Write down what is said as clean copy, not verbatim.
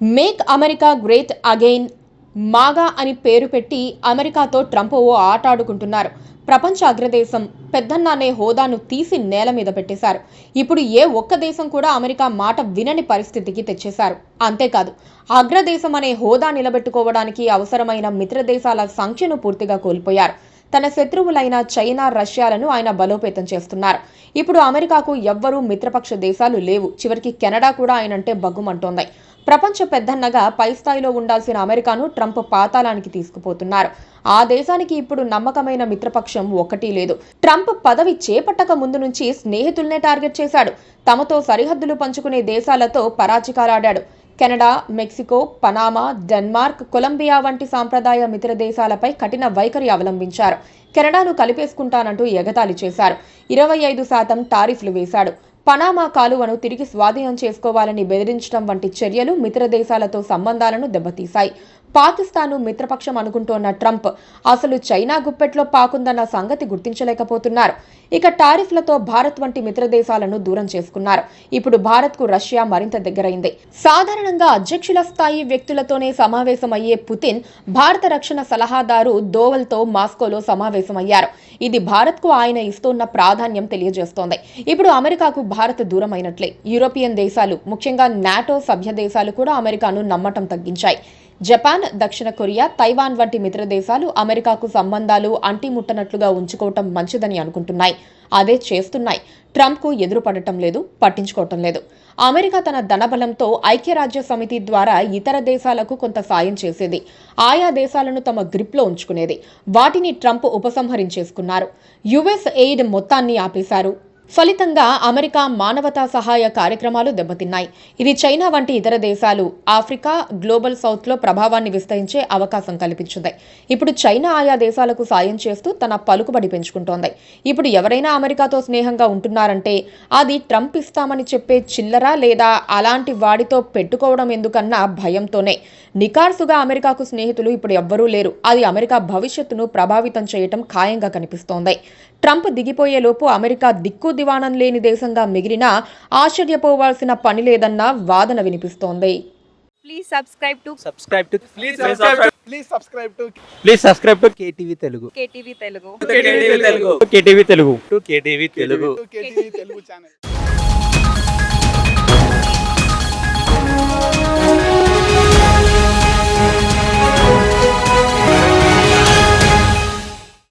Make America great again MAGA అని పేరు పెట్టి అమెరికాతో ట్రంప్ ఓ ఆట ఆడుకుంటున్నారు. ప్రపంచ అగ్రదేశం పెద్దన్న హోదాను తీసి నేల మీద పెట్టేశారు. ఇప్పుడు ఏ ఒక్క దేశం కూడా అమెరికా మాట వినని పరిస్థితికి తెచ్చేశారు. అంతేకాదు, అగ్రదేశం అనే హోదా నిలబెట్టుకోవడానికి అవసరమైన మిత్ర దేశాల సంఖ్యను పూర్తిగా కోల్పోయారు. తన శత్రువులైన చైనా, రష్యాలను ఆయన బలోపేతం చేస్తున్నారు. ఇప్పుడు అమెరికాకు ఎవ్వరూ మిత్రపక్ష దేశాలు లేవు. చివరికి కెనడా కూడా ఆయనంటే బగ్గుమంటోంది. ప్రపంచ పెద్దన్నగా పై స్థాయిలో ఉండాల్సిన అమెరికాను ట్రంప్ పాతాళానికి తీసుకుపోతున్నారు. ఆ దేశానికి ఇప్పుడు నమ్మకమైన మిత్రపక్షం ఒక్కటీ లేదు. ట్రంప్ పదవి చేపట్టక ముందు నుంచి స్నేహితుల్నే టార్గెట్ చేశాడు. తమతో సరిహద్దులు పంచుకునే దేశాలతో పరాచికాలాడాడు. Canada, Mexico, Panama, Denmark, Colombia వంటి సాంప్రదాయ మిత్ర దేశాలపై కఠిన వైఖరి అవలంబించారు. కెనడాను కలిపేసుకుంటానంటూ ఎగతాళి చేశారు. 25% టారిఫ్లు వేశాడు. పనామా కాలువను తిరిగి స్వాధీనం చేసుకోవాలని బెదిరించడం వంటి చర్యలు మిత్ర దేశాలతో సంబంధాలను దెబ్బతీశాయి. పాకిస్తాను మిత్రపక్షం అనుకుంటోన్న ట్రంప్ అసలు చైనా గుప్పెట్లో పాకుందన్న సంగతి గుర్తించలేకపోతున్నారు. ఇక టారిఫ్లతో భారత్ వంటి మిత్ర దేశాలను దూరం చేసుకున్నారు. ఇప్పుడు భారత్కు రష్యా మరింత దగ్గరైంది. సాధారణంగా అధ్యక్షుల స్థాయి వ్యక్తులతోనే సమావేశమయ్యే పుతిన్ భారత రక్షణ సలహాదారు దోవల్తో మాస్కోలో సమావేశమయ్యారు. ఇది భారత్కు ఆయన ఇస్తున్న ప్రాధాన్యం తెలియజేస్తోంది. ఇప్పుడు అమెరికాకు భారత్ దూరమైనట్లే. యూరోపియన్ దేశాలు, ముఖ్యంగా నాటో సభ్య దేశాలు కూడా అమెరికాను నమ్మటం తగ్గించాయి. జపాన్, దక్షిణ కొరియా, తైవాన్ వంటి మిత్ర దేశాలు అమెరికాకు సంబంధాలు అంటిముట్టనట్లుగా ఉంచుకోవటం మంచిదని అనుకుంటున్నాయి. అదే చేస్తున్నాయి. ట్రంప్కు ఎదురుపడటం లేదు, పట్టించుకోవటం లేదు. అమెరికా తన ధనబలంతో ఐక్యరాజ్య సమితి ద్వారా ఇతర దేశాలకు కొంత సాయం చేసేది. ఆయా దేశాలను తమ గ్రిప్లో ఉంచుకునేది. వాటిని ట్రంప్ ఉపసంహరించేసుకున్నారు. యుఎస్ ఎయిడ్ మొత్తాన్ని ఆపేశారు. ఫలితంగా అమెరికా మానవతా సహాయ కార్యక్రమాలు దెబ్బతిన్నాయి. ఇది చైనా వంటి ఇతర దేశాలు, ఆఫ్రికా, గ్లోబల్ సౌత్లో ప్రభావాన్ని విస్తరించే అవకాశం కల్పించింది. ఇప్పుడు చైనా ఆయా దేశాలకు సాయం చేస్తూ తన పలుకుబడి పెంచుకుంటోంది. ఇప్పుడు ఎవరైనా అమెరికాతో స్నేహంగా ఉంటున్నారంటే అది ట్రంప్ ఇస్తామని చెప్పే చిల్లర లేదా అలాంటి వాడితో పెట్టుకోవడం ఎందుకన్నా భయంతోనే. నికార్సుగా అమెరికాకు స్నేహితులు ఇప్పుడు ఎవ్వరూ లేరు. అది అమెరికా భవిష్యత్తును ప్రభావితం చేయటం ఖాయంగా కనిపిస్తోంది. ట్రంప్ దిగిపోయేలోపు అమెరికా దిక్కు దివాణం లేని దేశంగా మిగిలినా ఆశ్చర్యపోవాల్సిన పని లేదన్న వాదన వినిపిస్తోంది. Please subscribe to KTV Telugu. KTV Telugu. KTV Telugu channel.